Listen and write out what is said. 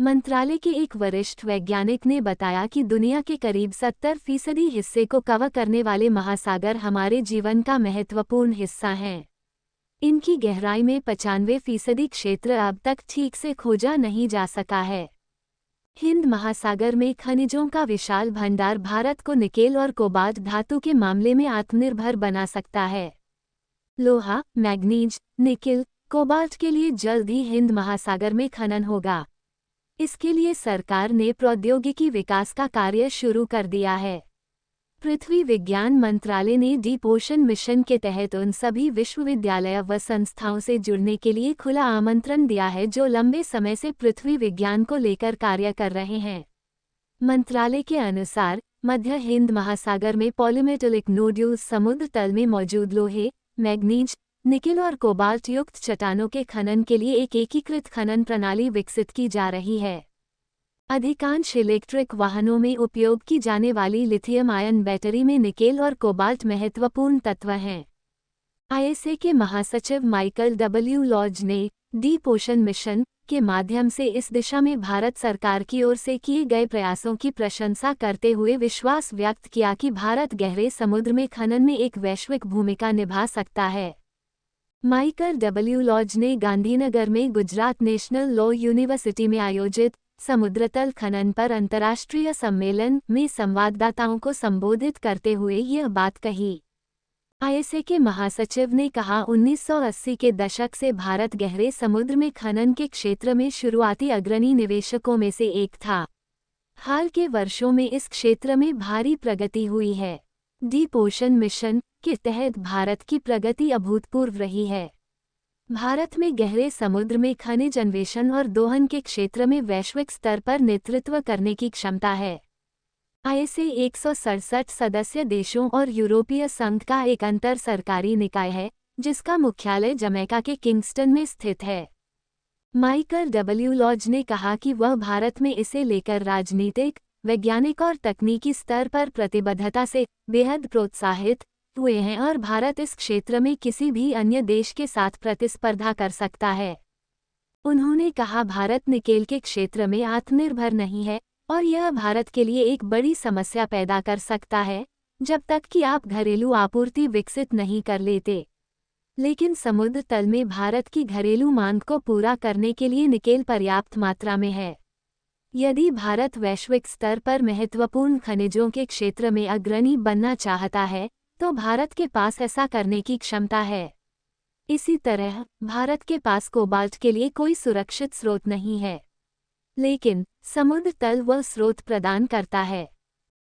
मंत्रालय के एक वरिष्ठ वैज्ञानिक ने बताया कि दुनिया के करीब 70% हिस्से को कवर करने वाले महासागर हमारे जीवन का महत्वपूर्ण हिस्सा हैं। इनकी गहराई में 95% क्षेत्र अब तक ठीक से खोजा नहीं जा सका है। हिंद महासागर में खनिजों का विशाल भंडार भारत को निकेल और कोबाल्ट धातु के मामले में आत्मनिर्भर बना सकता है। लोहा, मैग्नीज, निकेल, कोबाल्ट के लिए जल्द ही हिंद महासागर में खनन होगा। इसके लिए सरकार ने प्रौद्योगिकी विकास का कार्य शुरू कर दिया है। पृथ्वी विज्ञान मंत्रालय ने डीप ओशन मिशन के तहत उन सभी विश्वविद्यालय व संस्थाओं से जुड़ने के लिए खुला आमंत्रण दिया है जो लंबे समय से पृथ्वी विज्ञान को लेकर कार्य कर रहे हैं। मंत्रालय के अनुसार मध्य हिंद महासागर में पॉलीमेटेलिक नोड्यूल्स समुद्र तल में मौजूद लोहे, मैग्नीज, निकेल और कोबाल्ट युक्त चट्टानों के खनन के लिए एक एकीकृत खनन प्रणाली विकसित की जा रही है। अधिकांश इलेक्ट्रिक वाहनों में उपयोग की जाने वाली लिथियम आयन बैटरी में निकेल और कोबाल्ट महत्वपूर्ण तत्व हैं। आईएसए के महासचिव माइकल डब्ल्यू लॉज ने डीप ओशन मिशन के माध्यम से इस दिशा में भारत सरकार की ओर से किए गए प्रयासों की प्रशंसा करते हुए विश्वास व्यक्त किया कि भारत गहरे समुद्र में खनन में एक वैश्विक भूमिका निभा सकता है। माइकल डब्ल्यू लॉज ने गांधीनगर में गुजरात नेशनल लॉ यूनिवर्सिटी में आयोजित समुद्रतल खनन पर अंतर्राष्ट्रीय सम्मेलन में संवाददाताओं को संबोधित करते हुए यह बात कही। आईएसए के महासचिव ने कहा, 1980 के दशक से भारत गहरे समुद्र में खनन के क्षेत्र में शुरुआती अग्रणी निवेशकों में से एक था। हाल के वर्षों में इस क्षेत्र में भारी प्रगति हुई है। डीप ओशन मिशन के तहत भारत की प्रगति अभूतपूर्व रही है। भारत में गहरे समुद्र में खनिज अन्वेषण और दोहन के क्षेत्र में वैश्विक स्तर पर नेतृत्व करने की क्षमता है। आईएसए 167 सदस्य देशों और यूरोपीय संघ का एक अंतर सरकारी निकाय है, जिसका मुख्यालय जमैका के किंगस्टन में स्थित है। माइकल डब्ल्यू लॉज ने कहा कि वह भारत में इसे लेकर राजनीतिक, वैज्ञानिक और तकनीकी स्तर पर प्रतिबद्धता से बेहद प्रोत्साहित हुए हैं और भारत इस क्षेत्र में किसी भी अन्य देश के साथ प्रतिस्पर्धा कर सकता है। उन्होंने कहा, भारत निकेल के क्षेत्र में आत्मनिर्भर नहीं है और यह भारत के लिए एक बड़ी समस्या पैदा कर सकता है जब तक कि आप घरेलू आपूर्ति विकसित नहीं कर लेते। लेकिन समुद्र तल में भारत की घरेलू मांग को पूरा करने के लिए निकेल पर्याप्त मात्रा में है। यदि भारत वैश्विक स्तर पर महत्वपूर्ण खनिजों के क्षेत्र में अग्रणी बनना चाहता है तो भारत के पास ऐसा करने की क्षमता है। इसी तरह भारत के पास कोबाल्ट के लिए कोई सुरक्षित स्रोत नहीं है, लेकिन समुद्र तल वह स्रोत प्रदान करता है।